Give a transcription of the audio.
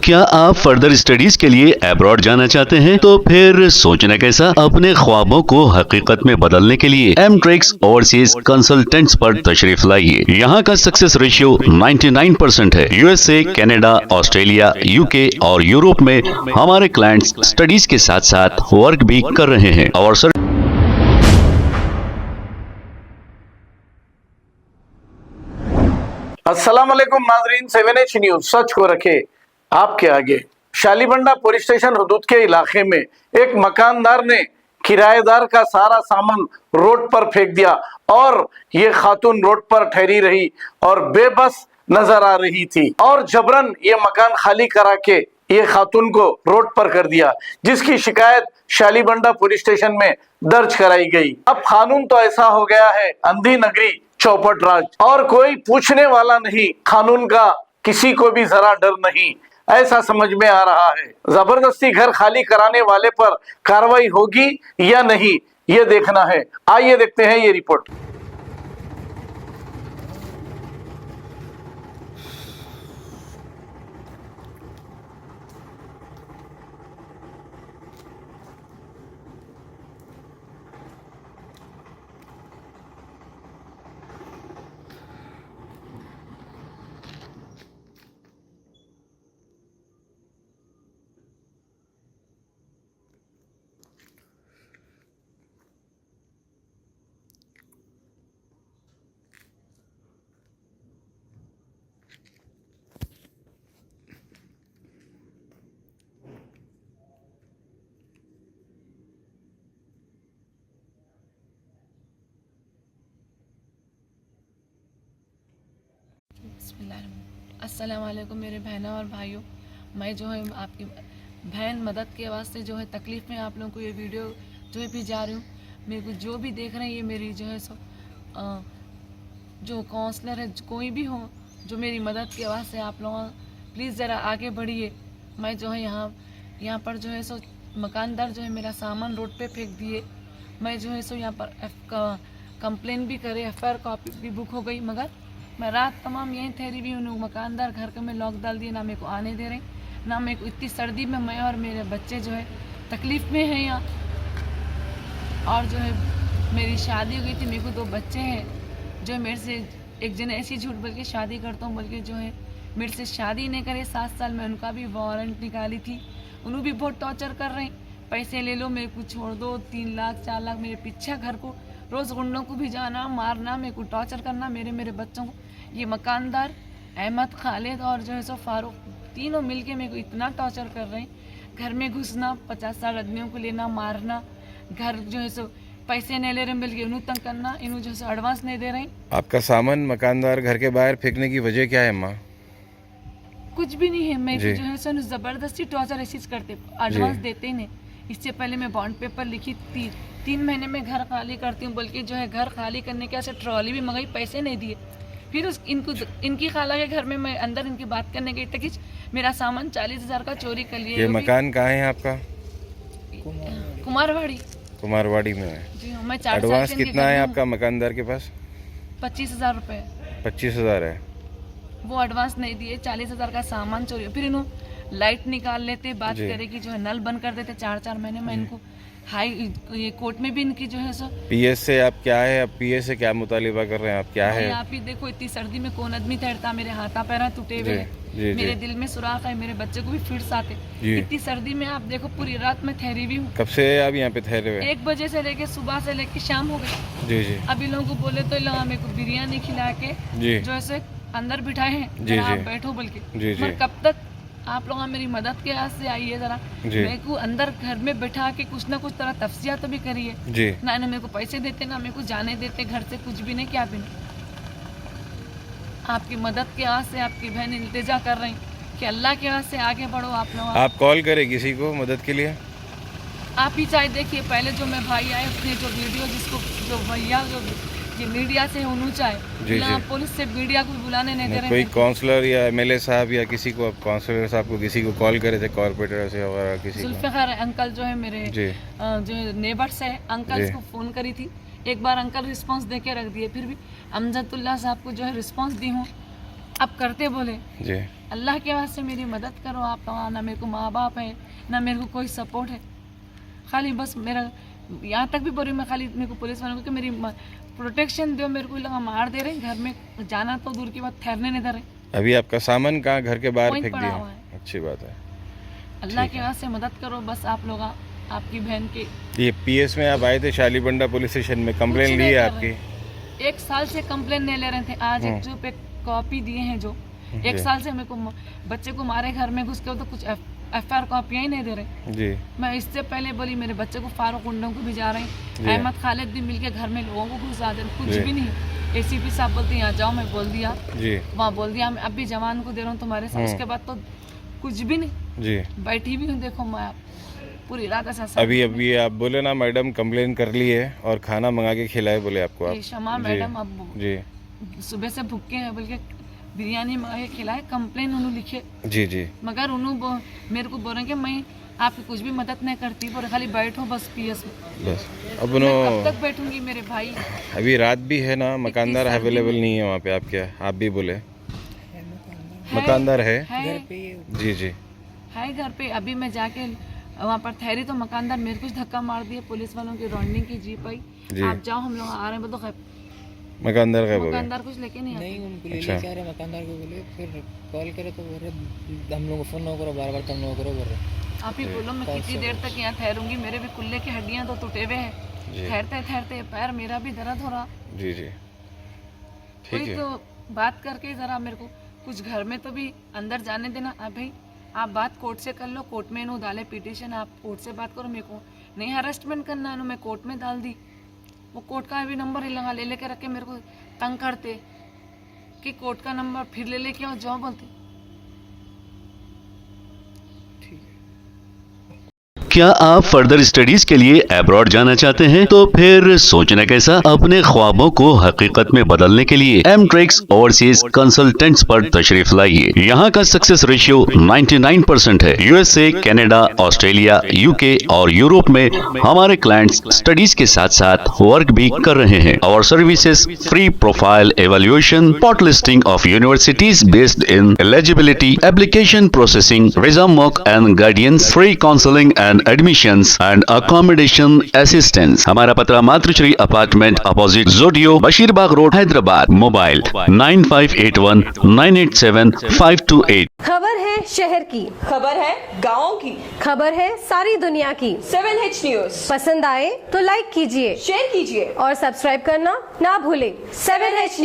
क्या आप further studies के लिए अब्रॉड जाना चाहते हैं? तो फिर सोचना कैसा, अपने ख्वाबों को हकीकत में बदलने के लिए एमट्रिक्स ओवरसीज कंसल्टेंट्स पर तशरीफ लाइए। यहाँ का सक्सेस रेशियो 99% है। यूएसए, कनाडा, ऑस्ट्रेलिया, यूके और यूरोप में हमारे क्लाइंट्स स्टडीज के साथ साथ वर्क भी कर रहे हैं और अस्सलाम वालेकुम नाजरीन, 7H न्यूज सच को रखे आपके आगे। शालीबंडा पुलिस स्टेशन हदूद के इलाके में एक मकानदार ने किराएदार का सारा सामान रोड पर फेंक दिया और ये खातून रोड पर ठहरी रही और बेबस नजर आ रही थी और जबरन ये मकान खाली करा के ये खातून को रोड पर कर दिया, जिसकी शिकायत शालीबंडा पुलिस स्टेशन में दर्ज कराई गई। अब कानून तो ऐसा हो गया है अंधी नगरी चौपट राज और कोई पूछने वाला नहीं, कानून का किसी को भी जरा डर नहीं, ऐसा समझ में आ रहा है। जबरदस्ती घर खाली कराने वाले पर कार्रवाई होगी या नहीं, ये देखना है। आइए देखते हैं ये रिपोर्ट। अस्सलाम वालेकुम मेरे बहनों और भाइयों। मैं जो है आपकी बहन मदद के वास्ते जो है तकलीफ़ में आप लोगों को ये वीडियो जो है भेजा रही हूँ। मेरे को जो भी देख रहे हैं ये मेरी जो है जो काउंसलर है, कोई भी हो जो मेरी मदद के वास्ते आप लोग प्लीज़ ज़रा आगे बढ़िए। मैं जो है यहाँ पर जो है मकानदार जो है मेरा सामान रोड पे फेंक दिए। मैं जो है यहाँ पर कंप्लेन भी करे, FIR कॉपी भी बुक हो गई, मगर मैं रात तमाम यहीं ठहरी भी हूँ। मकानदार घर के में लॉक डाल दिए, ना मेरे को आने दे रहे, ना मेरे को इतनी सर्दी में मैं और मेरे बच्चे जो है तकलीफ़ में हैं यहाँ। और जो है मेरी शादी हो गई थी, मेरे को 2 बच्चे हैं जो मेरे से एक जन ऐसी झूठ बोल के शादी करता हूँ बोल के जो है मेरे से शादी नहीं करे। 7 साल में उनका भी वारंट निकाली थी, उन्होंने भी बहुत टॉर्चर कर रहे हैं। पैसे ले लो, मेरे को छोड़ दो, 3 लाख 4 लाख मेरे पीछे घर को रोज़ गुंडों को भी जाना मारना, मेरे को टॉर्चर करना, मेरे बच्चों को। ये मकानदार अहमद, खालिद और जो है फारूक तीनों मिलके मेरे को इतना टॉर्चर कर रहे हैं। घर में घुसना, 50-60 आदमियों को लेना, मारना, घर जो है पैसे नहीं ले रहे मिल के इन्हों तंग करना, इन्हों जो है एडवांस नहीं दे रहे हैं। आपका सामान मकानदार घर के बाहर फेंकने की वजह क्या है माँ? कुछ भी नहीं है, मैं जो है जबरदस्ती टॉर्चर ऐसी करते, एडवांस देते ही नहीं। इससे पहले मैं बॉन्ड पेपर लिखी थी, 3 महीने में घर खाली करती हूँ, बल्कि जो है घर खाली करने के ऐसे ट्रॉली भी मंगाई, पैसे नहीं दिए। फिर इनकी खाला के घर में मैं अंदर इनकी बात करने गई तक मेरा सामान 40,000 का चोरी कर लिया। ये मकान कहाँ है आपका? कुमारवाड़ी में है जी हाँ। मैं 4 एडवांस कितना है आपका मकानदार के पास? 25,000 रुपये। 25,000 है। वो एडवांस नहीं दिए, 40,000 का सामान चोरी। फिर इन्होंने लाइट निकाल लेते, बात करे कि जो है नल बंद कर देते 4-4 महीने में। इनको हाई ये कोर्ट में भी इनकी जो है PS से आप क्या है, अब PS से क्या मुतालिबा कर रहे हैं आप, क्या है? आप ही देखो, इतनी सर्दी में कौन आदमी ठहरता, मेरे हाथा पैर टूटे हुए हैं, मेरे दिल में सुराख है, मेरे बच्चे को भी फिट्स आते। इतनी सर्दी में आप देखो पूरी रात में ठहरी भी हूँ। कब से आप यहाँ पे ठहरे हुए? 1 बजे से लेके सुबह से लेके शाम हो गई। जी जी। अभी लोगों को बोले तो मेरे को बिरयानी खिला के जो ऐसे अंदर बिठाए हैं, आप बैठो बोल के। कब तक आप लोग मेरी मदद के हाथ से आइए, जरा मेरे को अंदर घर में बैठा के कुछ ना कुछ तरह तफसिया तो भी करिए। ना मेरे को पैसे देते, ना मेरे को जाने देते घर से, कुछ भी नहीं, क्या भी नहीं। आपकी मदद के हाथ से आपकी बहन इल्तिजा कर रही कि अल्लाह के हाथ से आगे बढ़ो आप लोग। आप कॉल करें किसी को मदद के लिए? आप ही चाहे देखिए, पहले जो मैं भाई आए उसने जो वीडियो जिसको जो भैया जो ये मीडिया से होना चाहिए, पुलिस से मीडिया को बुलाने नहीं दे रहे। कोई काउंसलर या MLA साहब या किसी को, काउंसलर साहब को किसी को कॉल करे थे, कॉर्पोरेटर से वगैरह किसी को? जुल्फ़िकार अंकल जो है मेरे जो नेबर्स है, अंकल को फ़ोन करी थी, एक बार अंकल रिस्पांस दे के रख दिए। फिर भी अमजदुल्ला साहब को जो है रिस्पांस दी हूँ अब करते बोले जी अल्लाह के वास्ते मेरी मदद करो आप लोग। ना मेरे को माँ बाप है ना मेरे को कोई सपोर्ट है, खाली बस मेरा यहाँ तक भी बोल रही मैं, खाली मेरे को पुलिस वालों को कि मेरी प्रोटेक्शन दो, मेरे को लगा मार दे रहे, घर में जाना तो दूर की बात ठहरने नहीं दे रहे। अभी आपका सामान कहाँ घर के बाहर वहीं फेंक पड़ा दिया? हुआ है। अच्छी बात है। अल्लाह के वास्ते मदद करो बस आप लोग, आपकी बहन की। ये पीएस में आप आए थे शालीबंडा पुलिस स्टेशन में, कंप्लेन कुछ ली नहीं है कर आपकी? रहे। 1 साल से कंप्लेन नहीं ले रहे थे, आज एक जो पे कॉपी दिए हैं जो 1 साल से मेरे को बच्चे को मारे घर में घुस के, तो कुछ FIR कॉपियाँ ही नहीं दे रहे। जी मैं इससे पहले बोली मेरे बच्चे को फारूक उंडों को भी जा रहे हैं, अहमद खालिद भी मिलके घर में लोगों को घुसा दे, कुछ जी। भी नहीं। ACP साहब बोलते यहाँ जाओ, मैं बोल दिया जी वहाँ बोल दिया, मैं अभी जवान को दे रहा हूँ तुम्हारे साथ। उसके बाद तो कुछ भी नहीं, जी। बैठी भी हूँ, देखो मैं पूरी रात ऐसा अभी आप बोले ना मैडम कंप्लेन कर ली है और खाना मंगा के खिलाए बोले आपको आप? शमा जी, मैडम अब जी सुबह से भूखे हैं बोल के बिरयानी मंगा के खिलाए, कंप्लेन उन्होंने लिखे, जी जी मगर उन्होंने मेरे को बोले कि मैं आपकी कुछ भी मदद नहीं करती, बोले खाली बैठो बस PS में। बस अब मैं कब उन्होंने तक बैठूंगी मेरे भाई? अभी रात भी है ना, मकानदार अवेलेबल नहीं है वहाँ पे? आप क्या आप भी बोले मकानदार है? जी जी है घर पे। अभी मैं जाके वहाँ पर ठहरी तो मकानदार मेरे कुछ धक्का मार दिए, पुलिस वालों की राउंडिंग की जीप आई, जी। आप जाओ हम लोग आ रहे हैं, तो मकानदार का बोले? मकानदार कुछ लेके नहीं आते। उनको अच्छा। लेके आ रहे मकानदार को बोले, फिर कॉल करे तो बोल रहे हम लोग को फोन ना करो, बार बार तुम लोग करो बोल रहे। आप ही बोलो मैं कितनी देर तक यहाँ ठहरूंगी, मेरे भी कुल्ले की हड्डियाँ तो टूटे हुए हैं, जी ठहरते ठहरते पैर मेरा भी दर्द हो रहा। जी जी ठीक कोई है। तो बात करके जरा मेरे को कुछ घर में तो भी अंदर जाने देना। अब भाई आप बात कोर्ट से कर लो, कोर्ट में इन्हों डाले पिटीशन, आप कोर्ट से बात करो, मेरे को नहीं हरासमेंट करना है, मैं कोर्ट में डाल दी। वो कोर्ट का भी नंबर ही लगा ले लेके रख के मेरे को तंग करते कि कोर्ट का नंबर फिर ले लेके आओ, जाओ बोलते। क्या आप फर्दर स्टडीज के लिए अब्रॉड जाना चाहते हैं? तो फिर सोचना कैसा, अपने ख्वाबों को हकीकत में बदलने के लिए एमट्रिक्स ओवरसीज कंसल्टेंट्स पर तशरीफ लाइए। यहाँ का सक्सेस रेशियो 99% है। USA, कनाडा, ऑस्ट्रेलिया, UK और यूरोप में हमारे क्लाइंट्स स्टडीज के साथ साथ वर्क भी कर रहे हैं। और services free profile evaluation, spot listing of universities based in eligibility, application processing, visa mock and guidance, free counselling and admissions and accommodation assistance. हमारा पता मातृश्री अपार्टमेंट अपोजिट जोडियो, बशीरबाग रोड, हैदराबाद। मोबाइल 9581987528। खबर है शहर की, खबर है गाँव की, खबर है सारी दुनिया की। 7H न्यूज पसंद आए तो लाइक कीजिए, शेयर कीजिए और सब्सक्राइब करना ना भूलें। 7H news.